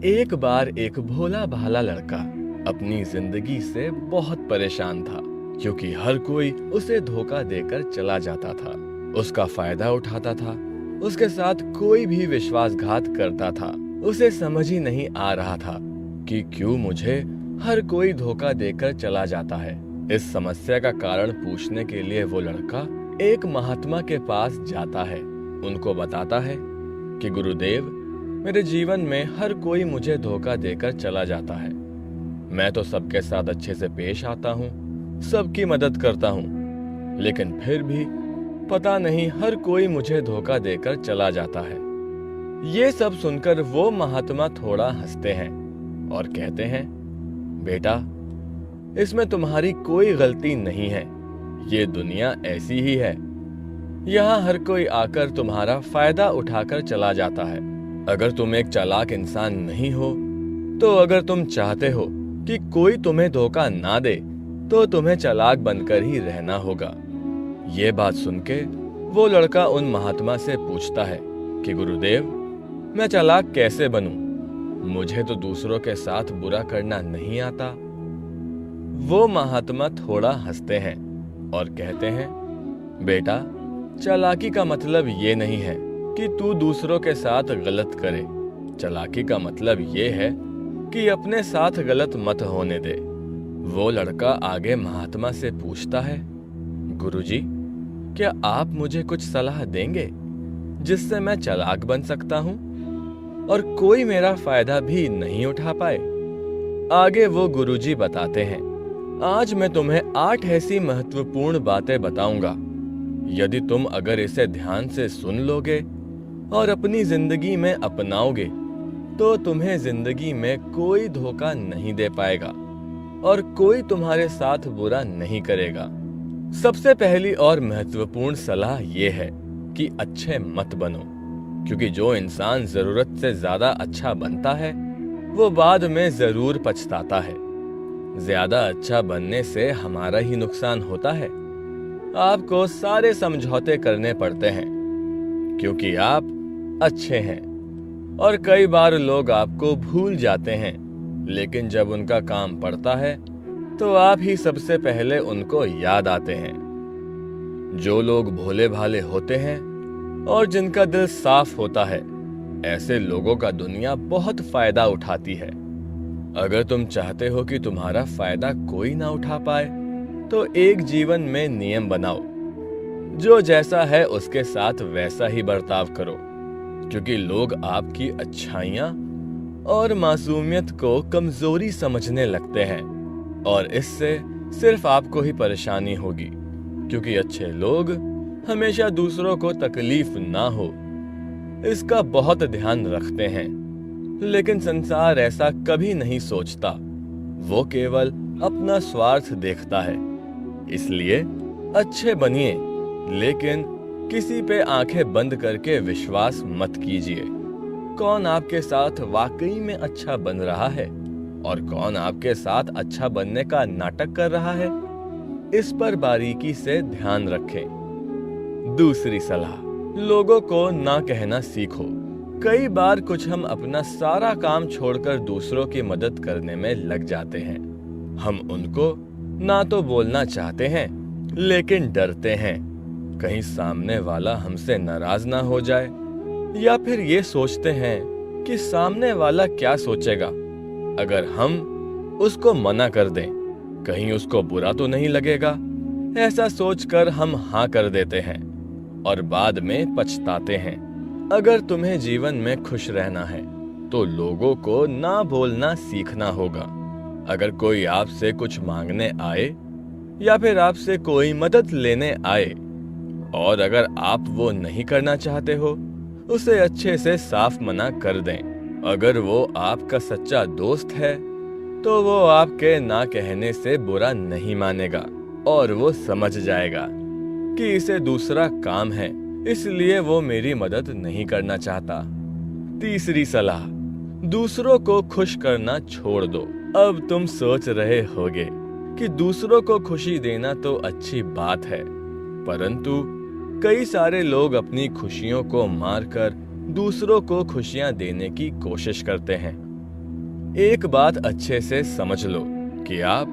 एक बार एक भोला भाला लड़का अपनी जिंदगी से बहुत परेशान था, क्योंकि हर कोई उसे धोखा देकर चला जाता था, उसका फायदा उठाता था, उसके साथ कोई भी विश्वासघात करता था। उसे समझ ही नहीं आ रहा था कि क्यों मुझे हर कोई धोखा देकर चला जाता है। इस समस्या का कारण पूछने के लिए वो लड़का एक महात्मा के पास जाता है। उनको बताता है कि गुरुदेव, मेरे जीवन में हर कोई मुझे धोखा देकर चला जाता है। मैं तो सबके साथ अच्छे से पेश आता हूँ, सबकी मदद करता हूँ, लेकिन फिर भी पता नहीं हर कोई मुझे धोखा देकर चला जाता है। ये सब सुनकर वो महात्मा थोड़ा हंसते हैं और कहते हैं, बेटा, इसमें तुम्हारी कोई गलती नहीं है। ये दुनिया ऐसी ही है। यहाँ हर कोई आकर तुम्हारा फायदा उठाकर चला जाता है। अगर तुम एक चालाक इंसान नहीं हो, तो अगर तुम चाहते हो कि कोई तुम्हें धोखा ना दे, तो तुम्हें चालाक बनकर ही रहना होगा। ये बात सुन के वो लड़का उन महात्मा से पूछता है कि गुरुदेव, मैं चालाक कैसे बनूं? मुझे तो दूसरों के साथ बुरा करना नहीं आता। वो महात्मा थोड़ा हंसते हैं और कहते हैं, बेटा, चालाकी का मतलब ये नहीं है कि तू दूसरों के साथ गलत करे। चालाकी का मतलब ये है कि अपने साथ गलत मत होने दे। वो लड़का आगे महात्मा से पूछता है, गुरुजी, क्या आप मुझे कुछ सलाह देंगे जिससे मैं चालाक बन सकता हूँ और कोई मेरा फायदा भी नहीं उठा पाए? आगे वो गुरुजी बताते हैं, आज मैं तुम्हें 8 ऐसी महत्वपूर्ण बातें बताऊंगा। यदि तुम अगर इसे ध्यान से सुन लोगे और अपनी जिंदगी में अपनाओगे, तो तुम्हें जिंदगी में कोई धोखा नहीं दे पाएगा और कोई तुम्हारे साथ बुरा नहीं करेगा। सबसे पहली और महत्वपूर्ण सलाह यह है कि अच्छे मत बनो, क्योंकि जो इंसान जरूरत से ज्यादा अच्छा बनता है, वो बाद में जरूर पछताता है। ज्यादा अच्छा बनने से हमारा ही नुकसान होता है। आपको सारे समझौते करने पड़ते हैं क्योंकि आप अच्छे हैं, और कई बार लोग आपको भूल जाते हैं, लेकिन जब उनका काम पड़ता है तो आप ही सबसे पहले उनको याद आते हैं। जो लोग भोले भाले होते हैं और जिनका दिल साफ होता है, ऐसे लोगों का दुनिया बहुत फायदा उठाती है। अगर तुम चाहते हो कि तुम्हारा फायदा कोई ना उठा पाए, तो एक जीवन में नियम बनाओ, जो जैसा है उसके साथ वैसा ही बर्ताव करो, क्योंकि लोग आपकी अच्छाइयां और मासूमियत को कमजोरी समझने लगते हैं, और इससे सिर्फ आपको ही परेशानी होगी, क्योंकि अच्छे लोग हमेशा दूसरों को तकलीफ ना हो, इसका बहुत ध्यान रखते हैं। लेकिन संसार ऐसा कभी नहीं सोचता, वो केवल अपना स्वार्थ देखता है। इसलिए अच्छे बनिए, लेकिन किसी पे आंखें बंद करके विश्वास मत कीजिए। कौन आपके साथ वाकई में अच्छा बन रहा है और कौन आपके साथ अच्छा बनने का नाटक कर रहा है, इस पर बारीकी से ध्यान रखें। दूसरी सलाह, लोगों को ना कहना सीखो। कई बार कुछ हम अपना सारा काम छोड़कर दूसरों की मदद करने में लग जाते हैं। हम उनको ना तो बोलना चाहते हैं, लेकिन डरते हैं कहीं सामने वाला हमसे नाराज ना हो जाए, या फिर ये सोचते हैं कि सामने वाला क्या सोचेगा अगर हम उसको मना कर दें, कहीं उसको बुरा तो नहीं लगेगा। ऐसा सोचकर हम हाँ कर देते हैं और बाद में पछताते हैं। अगर तुम्हें जीवन में खुश रहना है, तो लोगों को ना बोलना सीखना होगा। अगर कोई आपसे कुछ मांगने आए या फिर आपसे कोई मदद लेने आए, और अगर आप वो नहीं करना चाहते हो, उसे अच्छे से साफ मना कर दें। अगर वो आपका सच्चा दोस्त है, तो वो आपके ना कहने से बुरा नहीं मानेगा, और वो समझ जाएगा कि इसे दूसरा काम है, इसलिए वो मेरी मदद नहीं करना चाहता। तीसरी सलाह, दूसरों को खुश करना छोड़ दो। अब तुम सोच रहे होगे कि दूसरों को खुशी देना तो अच्छी बात है, परंतु कई सारे लोग अपनी खुशियों को मारकर दूसरों को खुशियां देने की कोशिश करते हैं। एक बात अच्छे से समझ लो कि आप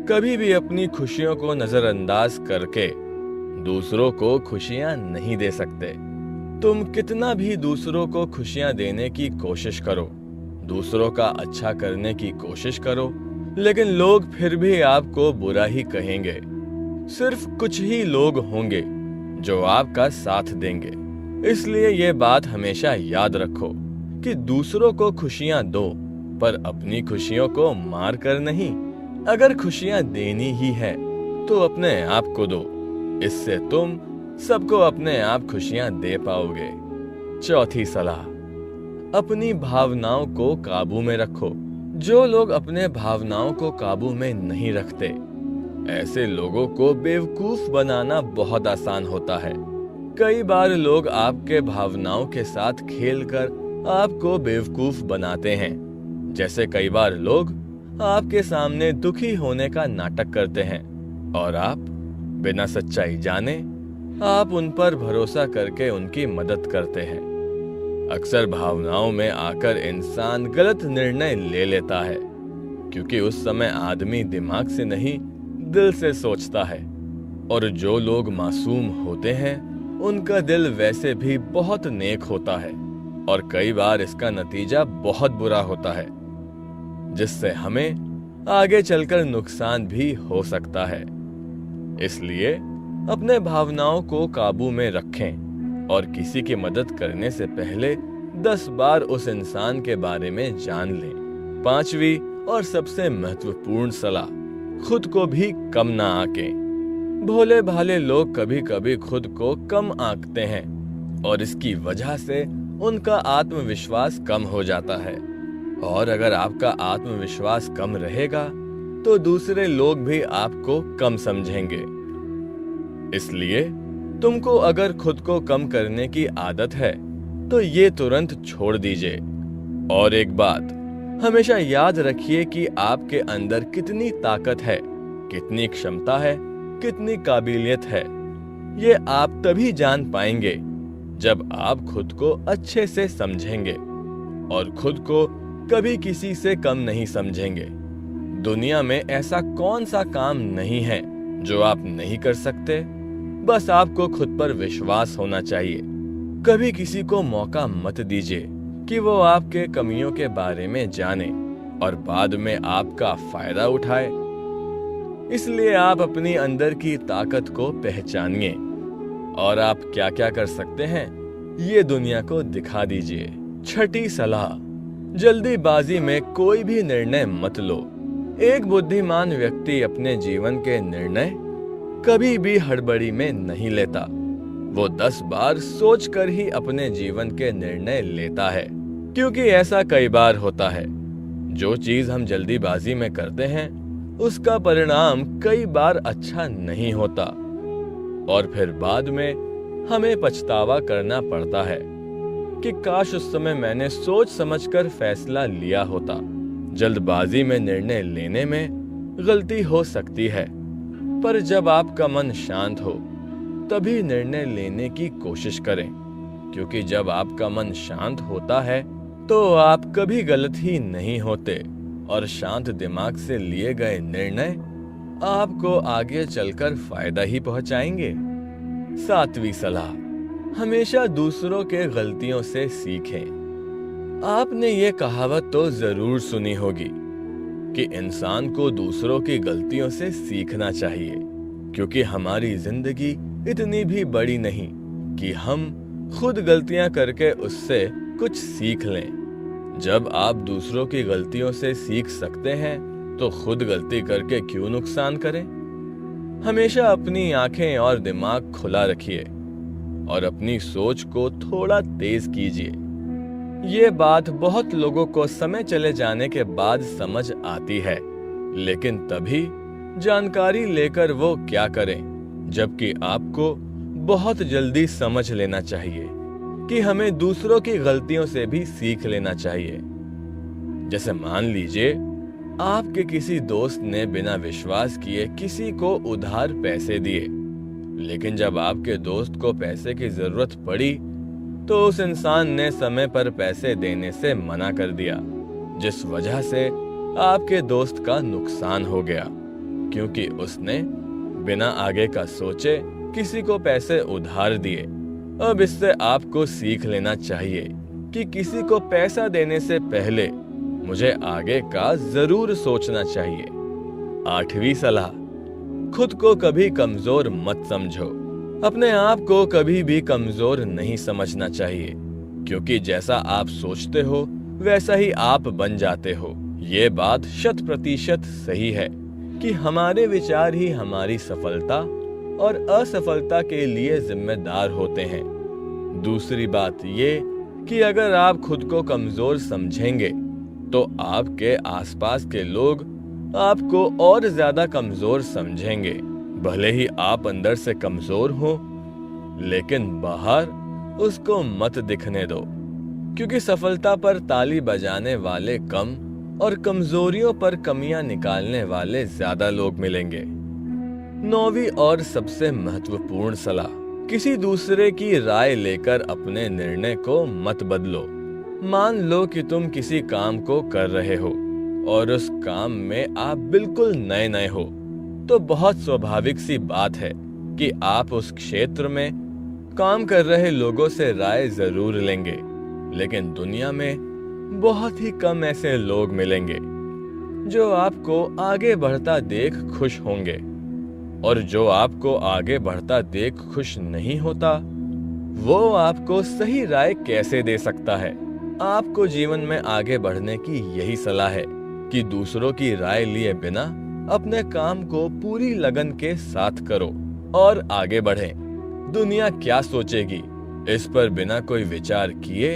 कभी भी अपनी खुशियों को नजरअंदाज करके दूसरों को खुशियां नहीं दे सकते। तुम कितना भी दूसरों को खुशियां देने की कोशिश करो, दूसरों का अच्छा करने की कोशिश करो, लेकिन लोग फिर भी आपको बुरा ही कहेंगे। सिर्फ कुछ ही लोग होंगे जो आपका साथ देंगे। इसलिए ये बात हमेशा याद रखो कि दूसरों को खुशियां दो, पर अपनी खुशियों को मार कर नहीं। अगर खुशियां देनी ही है तो अपने आप को दो, इससे तुम सबको अपने आप खुशियां दे पाओगे। चौथी सलाह, अपनी भावनाओं को काबू में रखो। जो लोग अपने भावनाओं को काबू में नहीं रखते, ऐसे लोगों को बेवकूफ बनाना बहुत आसान होता है। कई बार लोग आपके भावनाओं के साथ खेलकर आपको बेवकूफ बनाते हैं। जैसे कई बार लोग आपके सामने दुखी होने का नाटक करते हैं और आप बिना सच्चाई जाने आप उन पर भरोसा करके उनकी मदद करते हैं। अक्सर भावनाओं में आकर इंसान गलत निर्णय ले लेता है, क्योंकि उस समय आदमी दिमाग से नहीं दिल से सोचता है। और जो लोग मासूम होते हैं उनका दिल वैसे भी बहुत नेक होता है, और कई बार इसका नतीजा बहुत बुरा होता है, जिससे हमें आगे चलकर नुकसान भी हो सकता है। इसलिए अपने भावनाओं को काबू में रखें और किसी की मदद करने से पहले 10 बार उस इंसान के बारे में जान लें। पांचवी और सबसे महत्वपूर्ण सलाह, खुद को भी कम ना आंकें। भोले भाले लोग कभी कभी खुद को कम आंकते हैं और इसकी वजह से उनका आत्मविश्वास कम हो जाता है। और अगर आपका आत्मविश्वास कम रहेगा तो दूसरे लोग भी आपको कम समझेंगे। इसलिए तुमको अगर खुद को कम करने की आदत है तो ये तुरंत छोड़ दीजिए। और एक बात हमेशा याद रखिए कि आपके अंदर कितनी ताकत है, कितनी क्षमता है, कितनी काबिलियत है। ये आप तभी जान पाएंगे जब आप खुद को अच्छे से समझेंगे और खुद को कभी किसी से कम नहीं समझेंगे। दुनिया में ऐसा कौन सा काम नहीं है जो आप नहीं कर सकते। बस आपको खुद पर विश्वास होना चाहिए। कभी किसी को मौका मत दीजिए कि वो आपके कमियों के बारे में जाने और बाद में आपका फायदा उठाए। इसलिए आप अपनी अंदर की ताकत को पहचानिए और आप क्या क्या कर सकते हैं ये दुनिया को दिखा दीजिए। छठी सलाह, जल्दीबाजी में कोई भी निर्णय मत लो। एक बुद्धिमान व्यक्ति अपने जीवन के निर्णय कभी भी हड़बड़ी में नहीं लेता। वो 10 बार सोचकर ही अपने जीवन के निर्णय लेता है, क्योंकि ऐसा कई बार होता है। जो चीज हम जल्दीबाजी में करते हैं उसका परिणाम कई बार अच्छा नहीं होता और फिर बाद में हमें पछतावा करना पड़ता है कि काश उस समय मैंने सोच समझकर फैसला लिया होता। जल्दबाजी में निर्णय लेने में गलती हो सकती है, पर जब आपका मन शांत हो तभी निर्णय लेने की कोशिश करें, क्योंकि जब आपका मन शांत होता है तो आप कभी गलत ही नहीं होते और शांत दिमाग से लिए गए निर्णय आपको आगे चलकर फायदा ही पहुंचाएंगे। 7वीं सलाह, हमेशा दूसरों के गलतियों से सीखें। आपने ये कहावत तो जरूर सुनी होगी कि इंसान को दूसरों की गलतियों से सीखना चाहिए, क्योंकि हमारी जिंदगी इतनी भी बड़ी नहीं कि हम खुद गलतियां करके उससे कुछ सीख लें। जब आप दूसरों की गलतियों से सीख सकते हैं तो खुद गलती करके क्यों नुकसान करें। हमेशा अपनी आंखें और दिमाग खुला रखिए और अपनी सोच को थोड़ा तेज कीजिए। ये बात बहुत लोगों को समय चले जाने के बाद समझ आती है, लेकिन तभी जानकारी लेकर वो क्या करें, जबकि आपको बहुत जल्दी समझ लेना चाहिए कि हमें दूसरों की गलतियों से भी सीख लेना चाहिए। जैसे मान लीजिए आपके किसी दोस्त ने बिना विश्वास किए किसी को उधार पैसे दिए, लेकिन जब आपके दोस्त को पैसे की जरूरत पड़ी तो उस इंसान ने समय पर पैसे देने से मना कर दिया। जिस वजह से आपके दोस्त का नुकसान हो गया, क्योंकि उसने बिना आगे का सोचे किसी को पैसे उधार दिए। अब इससे आपको सीख लेना चाहिए कि किसी को पैसा देने से पहले मुझे आगे का जरूर सोचना चाहिए। 8वीं सलाह, खुद को कभी कमजोर मत समझो। अपने आप को कभी भी कमजोर नहीं समझना चाहिए, क्योंकि जैसा आप सोचते हो वैसा ही आप बन जाते हो। ये बात 100% सही है कि हमारे विचार ही हमारी सफलता और असफलता के लिए जिम्मेदार होते हैं। दूसरी बात ये कि अगर आप खुद को कमजोर समझेंगे तो आपके आसपास के लोग आपको और ज्यादा कमजोर समझेंगे। भले ही आप अंदर से कमजोर हो, लेकिन बाहर उसको मत दिखने दो, क्योंकि सफलता पर ताली बजाने वाले कम और कमजोरियों पर कमियां निकालने वाले ज्यादा लोग मिलेंगे। 9वीं और सबसे महत्वपूर्ण सलाह, किसी दूसरे की राय लेकर अपने निर्णय को मत बदलो। मान लो कि तुम किसी काम को कर रहे हो और उस काम में आप बिल्कुल नए हो, तो बहुत स्वाभाविक सी बात है कि आप उस क्षेत्र में काम कर रहे लोगों से राय जरूर लेंगे। लेकिन दुनिया में बहुत ही कम ऐसे लोग मिलेंगे जो आपको आगे बढ़ता देख खुश होंगे, और जो आपको आगे बढ़ता देख खुश नहीं होता वो आपको सही राय कैसे दे सकता है। आपको जीवन में आगे बढ़ने की यही सलाह है कि दूसरों की राय लिए बिना अपने काम को पूरी लगन के साथ करो और आगे बढ़ें। दुनिया क्या सोचेगी इस पर बिना कोई विचार किए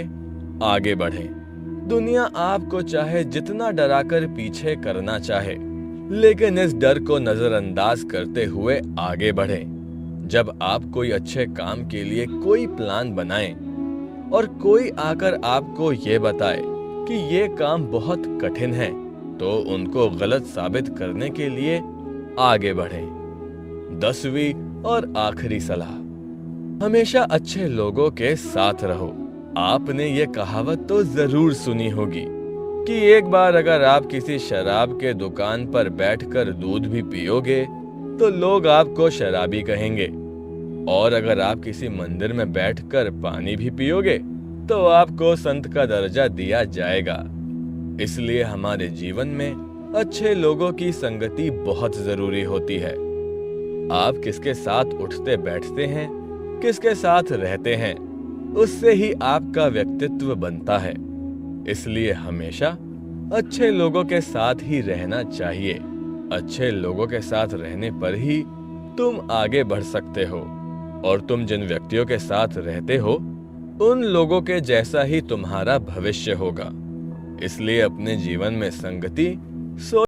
आगे बढ़ें। दुनिया आपको चाहे जितना डराकर पीछे करना चाहे, लेकिन इस डर को नजरअंदाज करते हुए आगे बढ़ें। जब आप कोई अच्छे काम के लिए कोई प्लान बनाएं और कोई आकर आपको ये बताए कि ये काम बहुत कठिन है, तो उनको गलत साबित करने के लिए आगे बढ़ें। 10वीं और आखिरी सलाह, हमेशा अच्छे लोगों के साथ रहो। आपने ये कहावत तो जरूर सुनी होगी कि एक बार अगर आप किसी शराब के दुकान पर बैठकर दूध भी पियोगे तो लोग आपको शराबी कहेंगे, और अगर आप किसी मंदिर में बैठकर पानी भी पियोगे तो आपको संत का दर्जा दिया जाएगा। इसलिए हमारे जीवन में अच्छे लोगों की संगति बहुत जरूरी होती है। आप किसके साथ उठते बैठते हैं, किसके साथ रहते हैं, उससे ही आपका व्यक्तित्व बनता है। इसलिए हमेशा अच्छे लोगों के साथ ही रहना चाहिए। अच्छे लोगों के साथ रहने पर ही तुम आगे बढ़ सकते हो, और तुम जिन व्यक्तियों के साथ रहते हो उन लोगों के जैसा ही तुम्हारा भविष्य होगा। इसलिए अपने जीवन में संगति